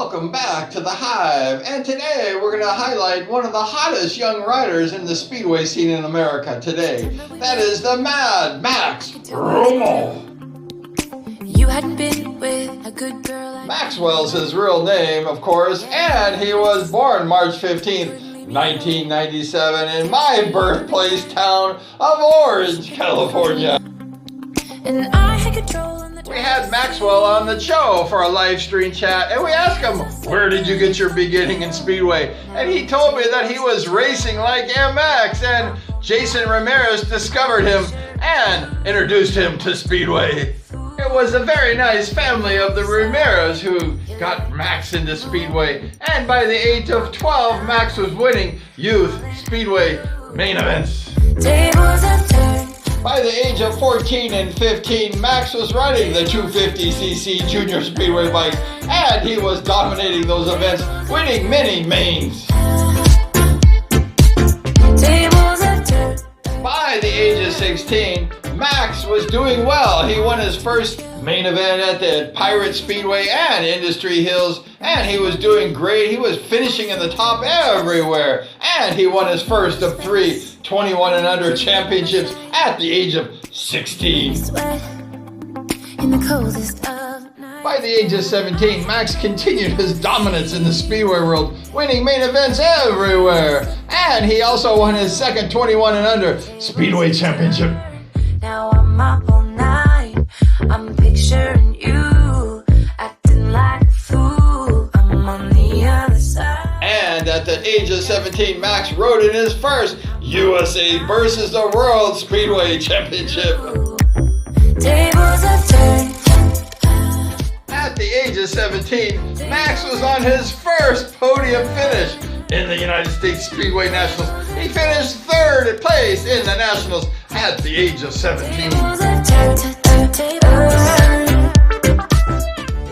Welcome back to the Hive, and today we're going to highlight one of the hottest young riders in the speedway scene in America today. That is the Mad Max Rummel. You hadn't been with a good girl. Maxwell's his real name, of course, and he was born March 15th, 1997 in my birthplace town of Orange, California. And I had control. We had Maxwell on the show for a live stream chat, and we asked him, where did you get your beginning in Speedway? And he told me that he was racing like MX, and Jason Ramirez discovered him and introduced him to Speedway. It was a very nice family of the Ramirez who got Max into Speedway, and by the age of 12, Max was winning youth Speedway main events. Tables have turned. By the age of 14 and 15, Max was riding the 250cc Junior Speedway bike, and he was dominating those events, winning many mains. Tables have turned. By the age of 16, Max was doing well. He won his first main event at the Pirate Speedway and Industry Hills, and he was doing great. He was finishing in the top everywhere, and he won his first of 3 21 and under championships at the age of 16. Sweat in the coldest of nights. By the age of 17, Max continued his dominance in the Speedway world, winning main events everywhere, and he also won his second 21 and under Speedway championship. Now I'm up all night. I'm picturing you acting like a fool. I'm on the other side. And at the age of 17, Max rode in his first USA versus the World Speedway Championship. Tables have turned. At the age of 17, Max was on his first podium finish in the United States Speedway Nationals. He finished third place in the Nationals at the age of 17. Tables have turned. Tables.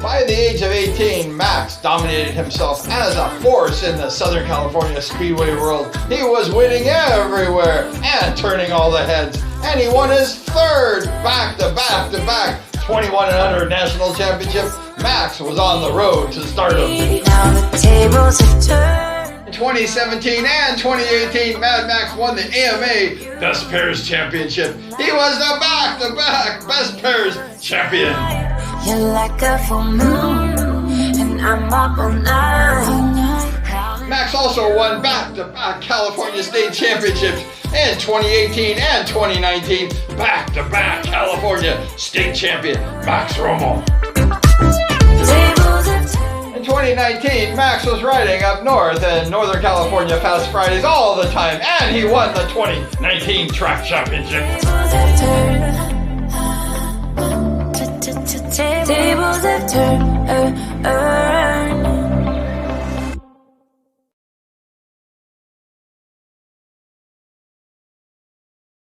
By the age of 18, Max dominated himself as a force in the Southern California Speedway world. He was winning everywhere and turning all the heads. And he won his third back-to-back 21 and under national championship. Max was on the road to stardom. Now the tables have turned. In 2017 and 2018, Mad Max won the AMA Best Pairs Championship. He was the back-to-back Best Pairs champion. You're like a full moon, and I'm up all night. Max also won back-to-back California State Championships in 2018 and 2019. Back-to-back California State Champion Max Rummel. Tables have turned. In 2019, Max was riding up north in Northern California Fast Fridays all the time, and he won the 2019 Track Championship. Tables have turned. Tables have turned.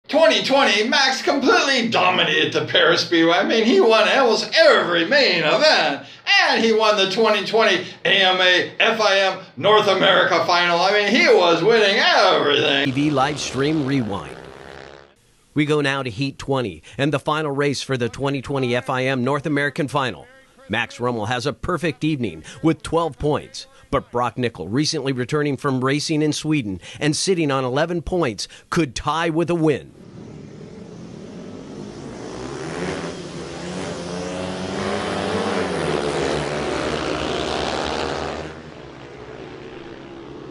2020, Max completely dominated the Paris Speedway. I mean, he won almost every main event. And he won the 2020 AMA FIM North America Final. I mean, he was winning everything. TV live stream rewind. We go now to Heat 20 and the final race for the 2020 FIM North American Final. Max Rummel has a perfect evening with 12 points. But Brock Nickel, recently returning from racing in Sweden and sitting on 11 points, could tie with a win.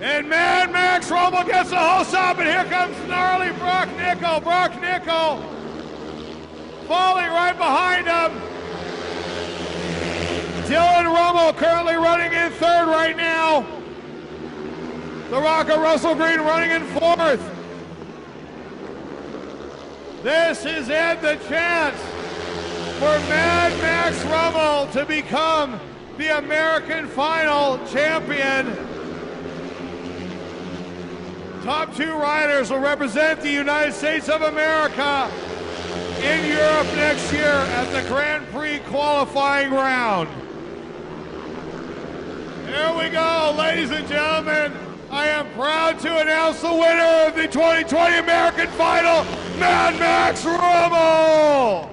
And Mad Max Rummel gets the whole stop, and here comes gnarly Brock Nickel. Brock Nickel falling right behind him. Dylan Ruml currently running in third right now. The Rocket Russell Green running in fourth. This is it, the chance for Mad Max Rummel to become the American Final champion. Top two riders will represent the United States of America in Europe next year at the Grand Prix qualifying round. Here we go, ladies and gentlemen. I am proud to announce the winner of the 2020 American Final, Mad Max Rummel.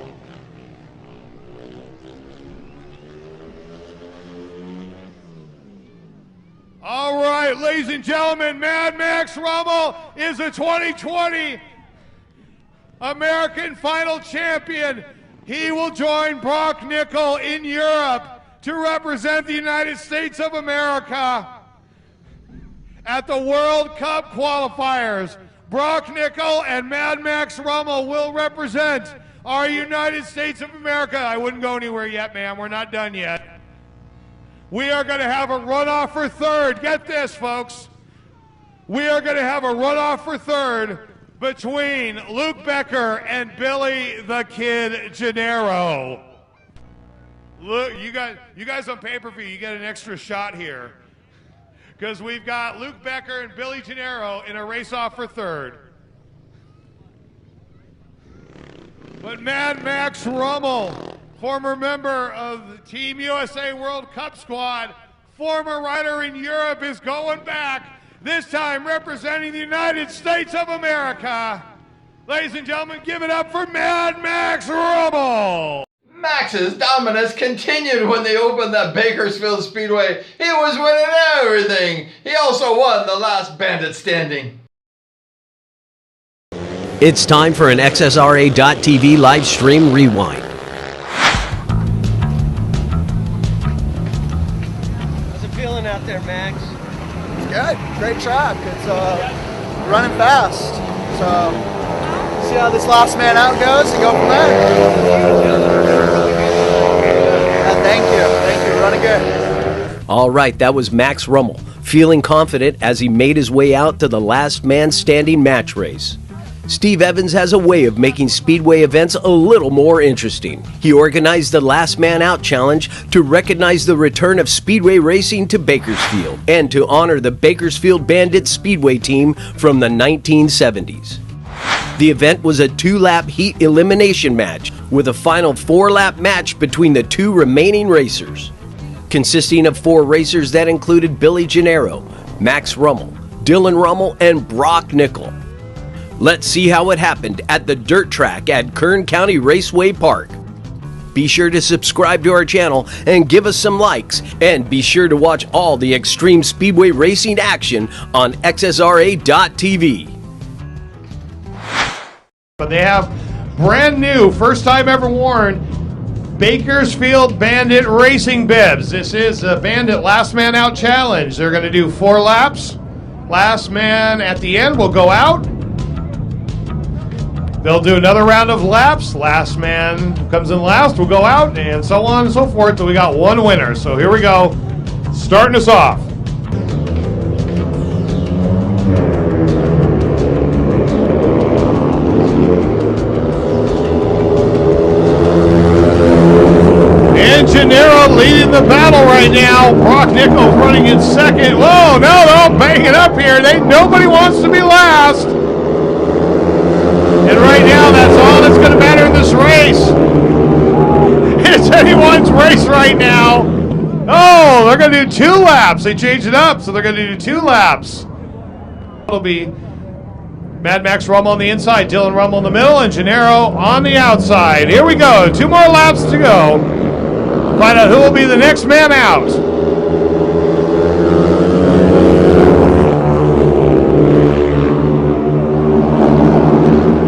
right, ladies and gentlemen, Mad Max Rummel is a 2020 American Final Champion. He will join Brock Nickel in Europe to represent the United States of America at the World Cup qualifiers. Brock Nickel and Mad Max Rummel will represent our United States of America. I wouldn't go anywhere yet, ma'am. We're not done yet. We are going to have a runoff for third. Get this, folks. We are going to have a runoff for third between Luke Becker and Billy the Kid Gennaro. Look, you guys on pay-per-view, you get an extra shot here, because we've got Luke Becker and Billy Gennaro in a race-off for third. But Mad Max Rummel, former member of the Team USA World Cup squad, former rider in Europe, is going back, this time representing the United States of America. Ladies and gentlemen, give it up for Mad Max Rummel. Max's dominance continued when they opened that Bakersfield Speedway. He was winning everything. He also won the last bandit standing. It's time for an XSRA.TV live stream rewind. How's it feeling out there, Max? It's good. Great track. It's running fast. So see how this last man out goes and go from there. Yeah, thank you. Thank you. Running good. All right, that was Max Rummel, feeling confident as he made his way out to the last man standing match race. Steve Evans has a way of making speedway events a little more interesting. He organized the Last Man Out Challenge to recognize the return of speedway racing to Bakersfield and to honor the Bakersfield Bandit Speedway team from the 1970s. The event was a 2-lap heat elimination match with a final 4-lap match between the 2 remaining racers, consisting of 4 racers that included Billy Gennaro, Max Rummel, Dylan Ruml, and Brock Nickel. Let's see how it happened at the dirt track at Kern County Raceway Park. Be sure to subscribe to our channel and give us some likes, and be sure to watch all the extreme speedway racing action on XSRA.TV. But they have brand new, first time ever worn, Bakersfield Bandit racing bibs. This is a Bandit Last Man Out Challenge. They're going to do 4 laps. Last man at the end will go out. They'll do another round of laps. Last man who comes in last will go out, and so on and so forth till we got one winner. So here we go, starting us off. And Gennaro leading the battle right now. Brock Nickel running in second. Whoa, no, they're banging up here. Nobody wants to be last. And right now, that's all that's going to matter in this race. It's anyone's race right now. Oh, they're going to do 2 laps. They changed it up, so they're going to do 2 laps. It'll be Mad Max Rummel on the inside, Dylan Ruml in the middle, and Gennaro on the outside. Here we go. 2 more laps to go. Find out who will be the next man out.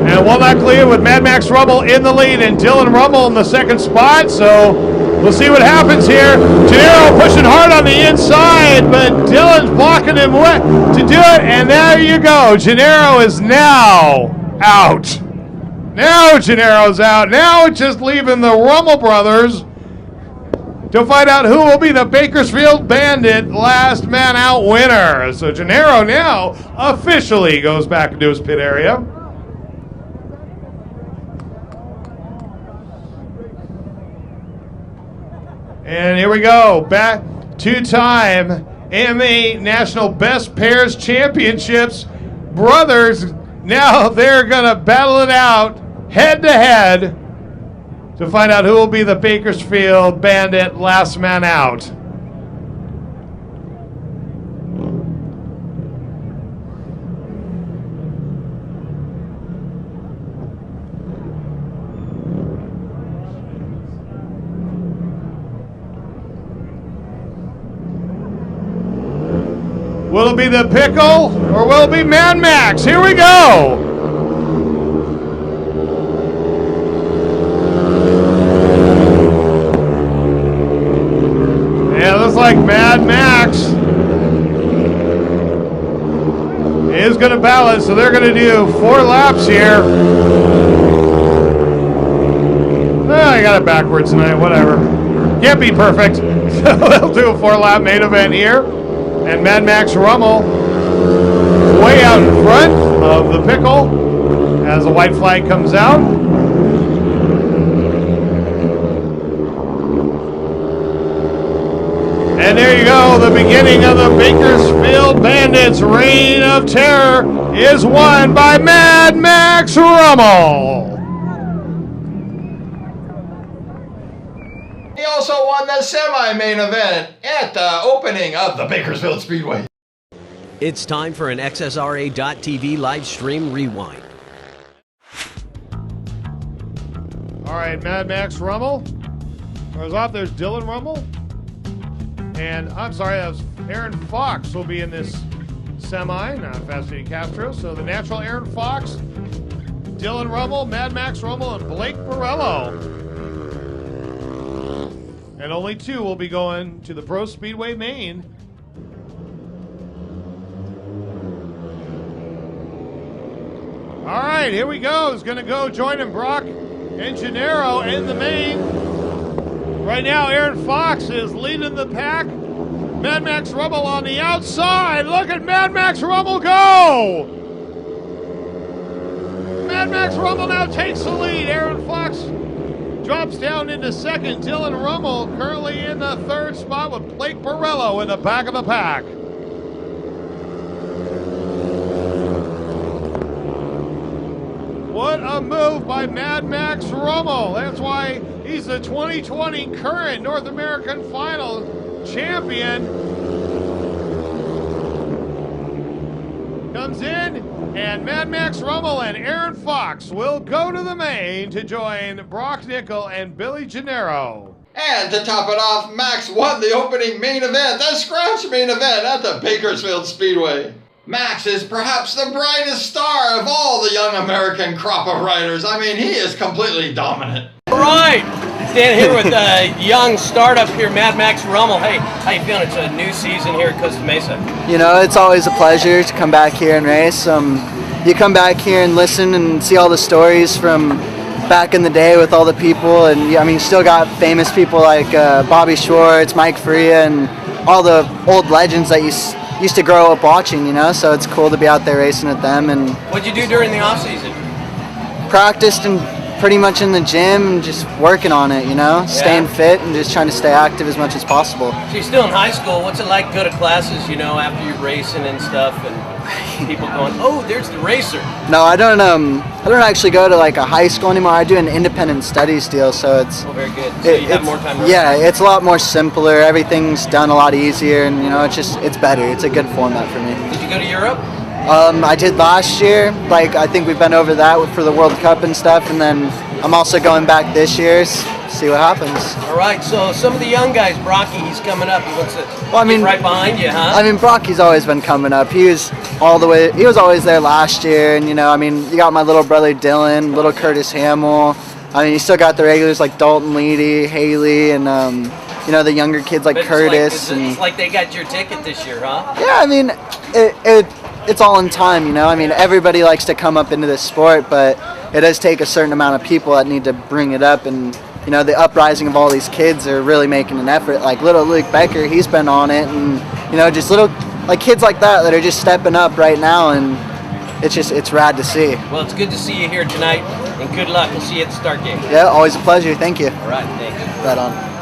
And one lap clear with Mad Max Rummel in the lead and Dylan Ruml in the second spot. So we'll see what happens here. Gennaro pushing hard on the inside, but Dylan's blocking him to do it. And there you go. Gennaro is now out. Now Gennaro's out. Now it's just leaving the Rummel brothers to find out who will be the Bakersfield Bandit Last Man Out winner. So Gennaro now officially goes back into his pit area. And here we go, back 2-time AMA National Best Pairs Championships. Brothers, now they're going to battle it out head-to-head to find out who will be the Bakersfield Bandit Last Man Out. Will it be the Pickle or will it be Mad Max? Here we go. Yeah, looks like Mad Max is going to balance, so they're going to do 4 laps here. I got it backwards tonight, whatever. Can't be perfect. So they'll do a 4-lap main event here. And Mad Max Rummel way out in front of the Pickle as the white flag comes out. And there you go, the beginning of the Bakersfield Bandits' reign of terror is won by Mad Max Rummel. He also won the semi-main event at the opening of the Bakersfield Speedway. It's time for an XSRA.TV live stream rewind. All right, Mad Max Rummel. Goes off, there's Dylan Ruml. And I'm sorry, that was Aaron Fox will be in this semi, not Fascinating Castro. So the natural Aaron Fox, Dylan Ruml, Mad Max Rummel, and Blake Borello. And only 2 will be going to the Pro Speedway main. All right, here we go. He's going to go joining Brock and Gennaro in the main. Right now, Aaron Fox is leading the pack. Mad Max Rummel on the outside. Look at Mad Max Rummel go! Mad Max Rummel now takes the lead. Aaron Fox drops down into second. Dylan Ruml currently in the 3rd spot with Blake Borello in the back of the pack. What a move by Mad Max Rummel. That's why he's the 2020 current North American Final champion. Comes in, and Mad Max Rummel and Aaron Fox will go to the main to join Brock Nickel and Billy Gennaro. And to top it off, Max won the opening main event, the scratch main event at the Bakersfield Speedway. Max is perhaps the brightest star of all the young American crop of riders. I mean, he is completely dominant. All right, stand here with a young startup here, Mad Max Rummel. Hey, how you feeling? It's a new season here at Costa Mesa. You know, it's always a pleasure to come back here and race. You come back here and listen and see all the stories from back in the day with all the people, and I mean, you still got famous people like Bobby Schwartz, Mike Faria, and all the old legends that you used to grow up watching, you know, so it's cool to be out there racing with them. And what'd you do during the off season? Practiced and pretty much in the gym and just working on it, you know, staying fit and just trying to stay active as much as possible. So you're still in high school. What's it like to go to classes, you know, after you're racing and stuff, and people going, oh, there's the racer? No, I don't actually go to like a high school anymore. I do an independent studies deal, so it's very good. So you have more time to yeah, it's a lot more simpler. Everything's done a lot easier, and you know, it's better. It's a good format for me. Did you go to Europe? I did last year. Like, I think we've been over that for the World Cup and stuff, and then I'm also going back this year. See what happens. All right, so some of the young guys, Brocky, he's coming up. He wants to get right behind you, huh? I mean, Brocky's always been coming up. He was always there last year, and you know, I mean, you got my little brother Dylan, little Curtis Hamill. I mean, you still got the regulars like Dalton Leedy, Haley, and you know, the younger kids like Curtis. It's like they got your ticket this year, huh? Yeah, I mean, it's all in time, you know. I mean, everybody likes to come up into this sport, but it does take a certain amount of people that need to bring it up, and you know, the uprising of all these kids are really making an effort. Like little Luke Becker, he's been on it, and you know, just little like kids like that are just stepping up right now, and it's rad to see. Well, it's good to see you here tonight, and good luck. We'll see you at the start gate. Yeah, always a pleasure. Thank you. All right, thanks. Right on.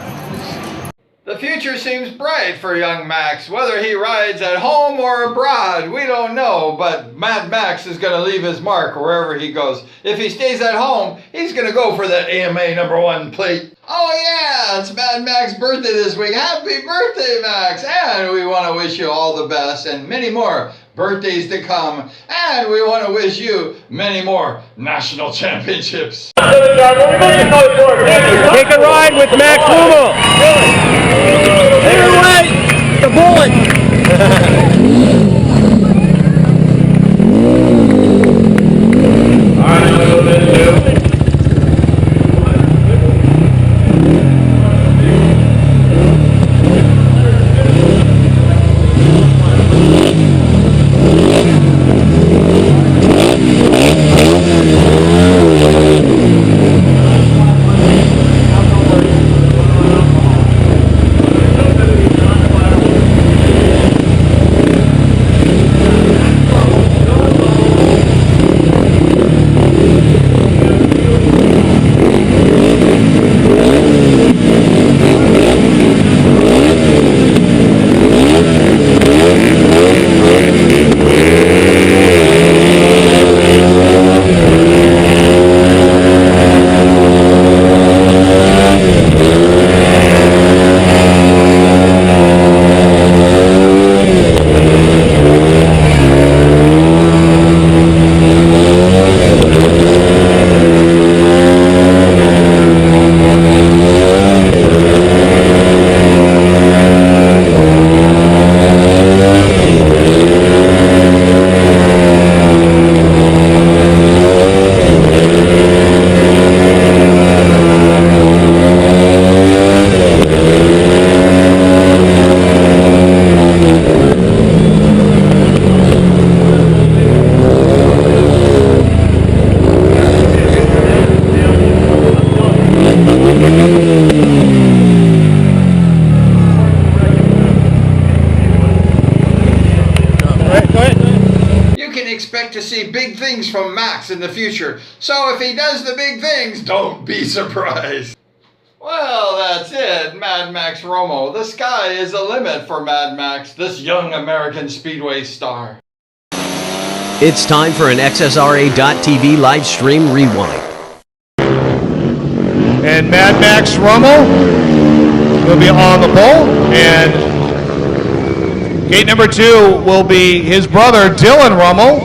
The future seems bright for young Max. Whether he rides at home or abroad, we don't know, but Mad Max is going to leave his mark wherever he goes. If he stays at home, he's going to go for that AMA #1 plate. Oh yeah, it's Mad Max's birthday this week. Happy birthday, Max! And we want to wish you all the best and many more birthdays to come. And we want to wish you many more national championships. Take a ride with Max Rummel. Take it away, the bullet. expect to see big things from Max in the future. So if he does the big things, don't be surprised. Well, that's it, Mad Max Rummel. The sky is the limit for Mad Max, this young American Speedway star. It's time for an XSRA.TV live stream rewind. And Mad Max Rummel will be on the pole, and gate number 2 will be his brother, Dylan Rummel.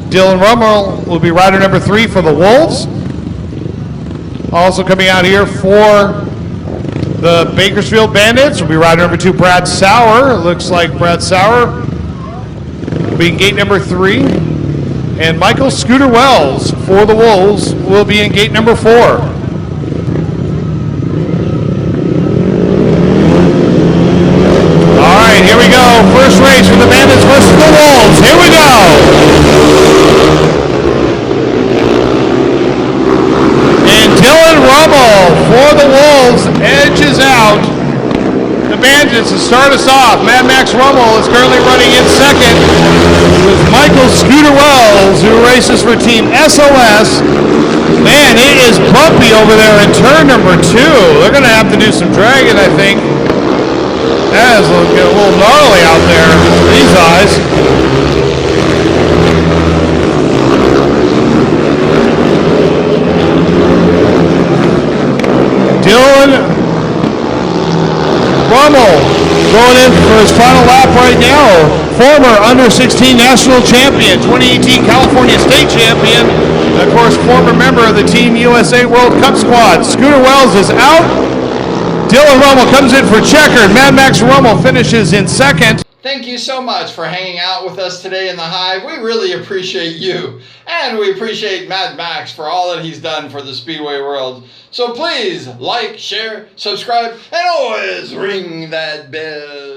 Dylan Rummel will be rider number 3 for the Wolves. Also coming out here for the Bakersfield Bandits will be rider number 2, Brad Sauer. It looks like Brad Sauer will be in gate number 3. And Michael Scooter Wells for the Wolves will be in gate number 4. All right, here we go. First race for the Bandits versus the Wolves. Here we go. And Dylan Rummel for the Wolves edges out the Bandits to start us off. Mad Max Rummel is currently running in second with Michael Scooter Wells, who races for Team SOS. Man, it is bumpy over there in turn number 2. They're going to have to do some dragging, I think. That is looking a little gnarly out there for these eyes. Dylan Rummel going in for his final lap right now. Former under-16 national champion, 2018 California state champion, and of course former member of the Team USA World Cup squad. Scooter Wells is out. Dylan Rummel comes in for checkered. Mad Max Rummel finishes in second. Thank you so much for hanging out with us today in the Hive. We really appreciate you. And we appreciate Mad Max for all that he's done for the Speedway world. So please like, share, subscribe, and always ring that bell.